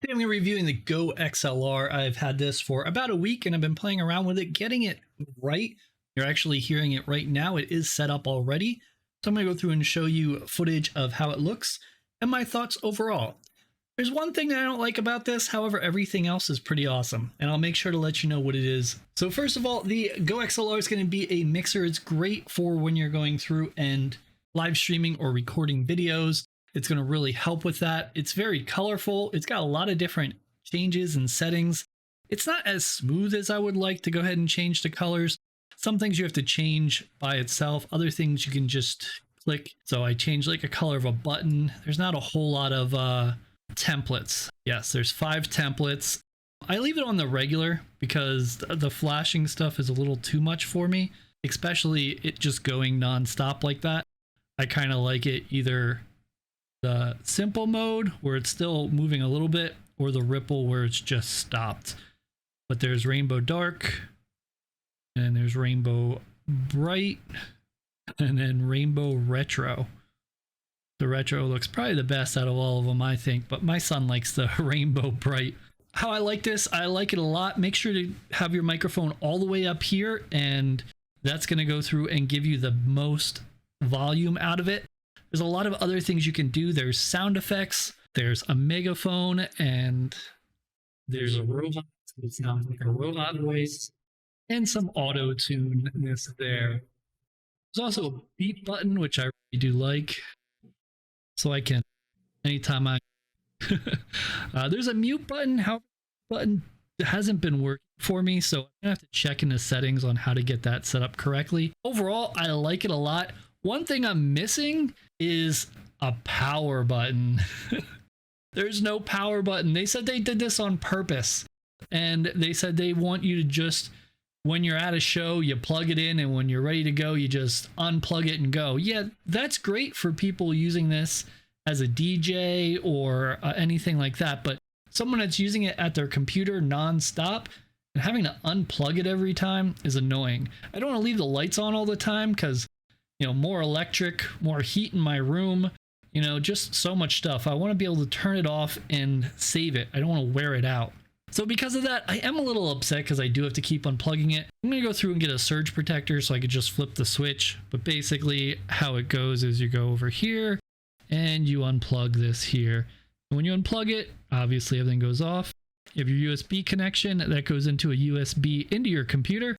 Today I'm reviewing the Go XLR. I've had this for about a week and I've been playing around with it, getting it right. You're actually hearing it right now. It is set up already. So I'm going to go through and show you footage of how it looks and my thoughts overall. There's one thing that I don't like about this, however, everything else is pretty awesome, and I'll make sure to let you know what it is. So first of all, the Go XLR is going to be a mixer. It's great for when you're going through and live streaming or recording videos. It's going to really help with that. It's very colorful. It's got a lot of different changes and settings. It's not as smooth as I would like to go ahead and change the colors. Some things you have to change by itself. Other things you can just click. So I changed like a color of a button. There's not a whole lot of templates. Yes, there's 5 templates. I leave it on the regular because the flashing stuff is a little too much for me, especially it just going non-stop like that. I kind of like it either the simple mode where it's still moving a little bit, or the ripple where it's just stopped. But there's rainbow dark, and there's rainbow bright, and then rainbow retro. The retro looks probably the best out of all of them, I think, but my son likes the rainbow bright. How I like this, I like it a lot. Make sure to have your microphone all the way up here, and that's going to go through and give you the most volume out of it. There's a lot of other things you can do. There's sound effects, there's a megaphone, and there's a robot. It sounds like a robot voice, and some auto-tune-ness there. There's also a beep button, which I really do like. So I can, anytime I, there's a mute button. However, the button hasn't been working for me, so I'm gonna have to check in the settings on how to get that set up correctly. Overall, I like it a lot. One thing I'm missing is a power button. There's no power button. They said they did this on purpose, and they said they want you to just, when you're at a show, you plug it in, and when you're ready to go, you just unplug it and go. Yeah, that's great for people using this as a DJ or anything like that, but someone that's using it at their computer non-stop and having to unplug it every time is annoying. I don't want to leave the lights on all the time because, you know, more electric, more heat in my room, you know, just so much stuff. I want to be able to turn it off and save it. I don't want to wear it out. So because of that, I am a little upset because I do have to keep unplugging it. I'm going to go through and get a surge protector so I could just flip the switch. But basically how it goes is you go over here and you unplug this here. And when you unplug it, obviously everything goes off. You have your USB connection that goes into a USB into your computer.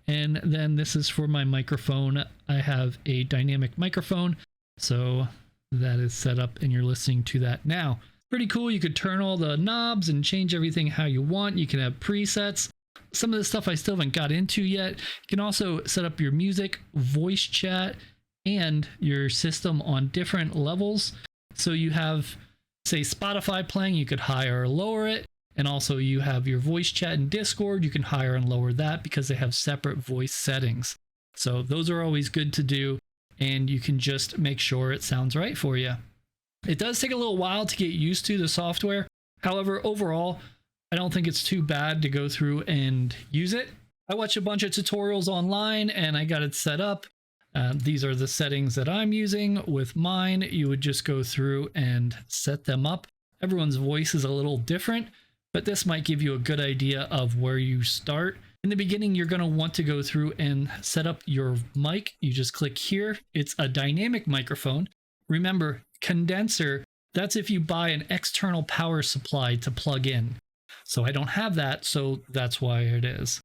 And then this is for my microphone. I have a dynamic microphone. So that is set up and you're listening to that now. Pretty cool. You could turn all the knobs and change everything how you want. You can have presets. Some of the stuff I still haven't got into yet. You can also set up your music, voice chat, and your system on different levels. So you have, say, Spotify playing, you could higher or lower it. And also you have your voice chat in Discord. You can higher and lower that because they have separate voice settings. So those are always good to do. And you can just make sure it sounds right for you. It does take a little while to get used to the software. However, overall, I don't think it's too bad to go through and use it. I watched a bunch of tutorials online and I got it set up. These are the settings that I'm using with mine. You would just go through and set them up. Everyone's voice is a little different, but this might give you a good idea of where you start. In the beginning, you're going to want to go through and set up your mic. You just click here. It's a dynamic microphone. Remember, condenser, that's if you buy an external power supply to plug in. So I don't have that, so that's why it is.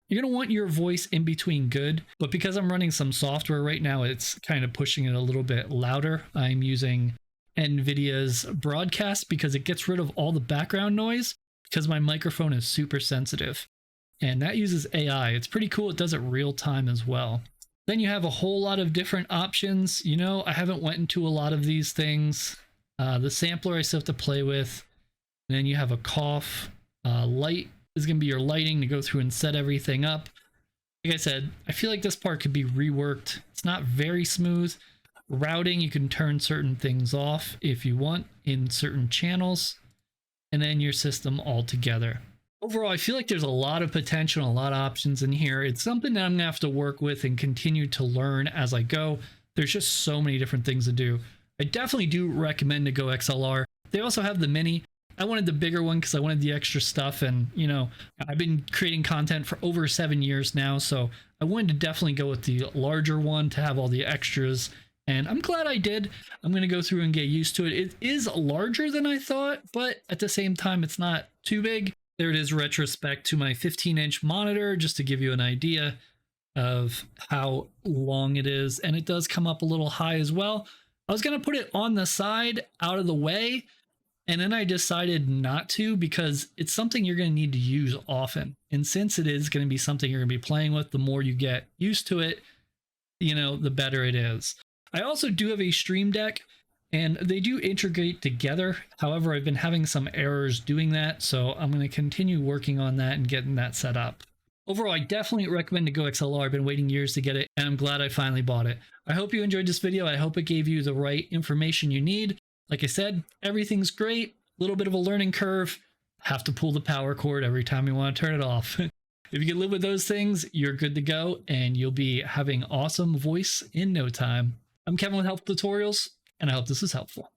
You're going to want your voice in between good, but because I'm running some software right now, it's kind of pushing it a little bit louder. I'm using NVIDIA's Broadcast because it gets rid of all the background noise because my microphone is super sensitive. And that uses AI. It's pretty cool. It does it real time as well. Then you have a whole lot of different options. You know, I haven't went into a lot of these things. The sampler I still have to play with. And then you have a cough. Light is going to be your lighting to go through and set everything up. Like I said, I feel like this part could be reworked. It's not very smooth. Routing, you can turn certain things off if you want in certain channels. And then your system altogether. Overall, I feel like there's a lot of potential, a lot of options in here. It's something that I'm going to have to work with and continue to learn as I go. There's just so many different things to do. I definitely do recommend the Go XLR. They also have the Mini. I wanted the bigger one because I wanted the extra stuff. And, you know, I've been creating content for over 7 years now. So I wanted to definitely go with the larger one to have all the extras. And I'm glad I did. I'm going to go through and get used to it. It is larger than I thought, but at the same time, it's not too big. There it is, retrospect to my 15-inch monitor, just to give you an idea of how long it is. And it does come up a little high as well. I was going to put it on the side out of the way, and then I decided not to because it's something you're going to need to use often. And since it is going to be something you're going to be playing with, the more you get used to it, you know, the better it is. I also do have a Stream Deck, and they do integrate together. However, I've been having some errors doing that, so I'm going to continue working on that and getting that set up. Overall, I definitely recommend the Go XLR. I've been waiting years to get it, and I'm glad I finally bought it. I hope you enjoyed this video. I hope it gave you the right information you need. Like I said, everything's great. A little bit of a learning curve. Have to pull the power cord every time you want to turn it off. If you can live with those things, you're good to go, and you'll be having awesome voice in no time. I'm Kevin with Help Tutorials, and I hope this is helpful.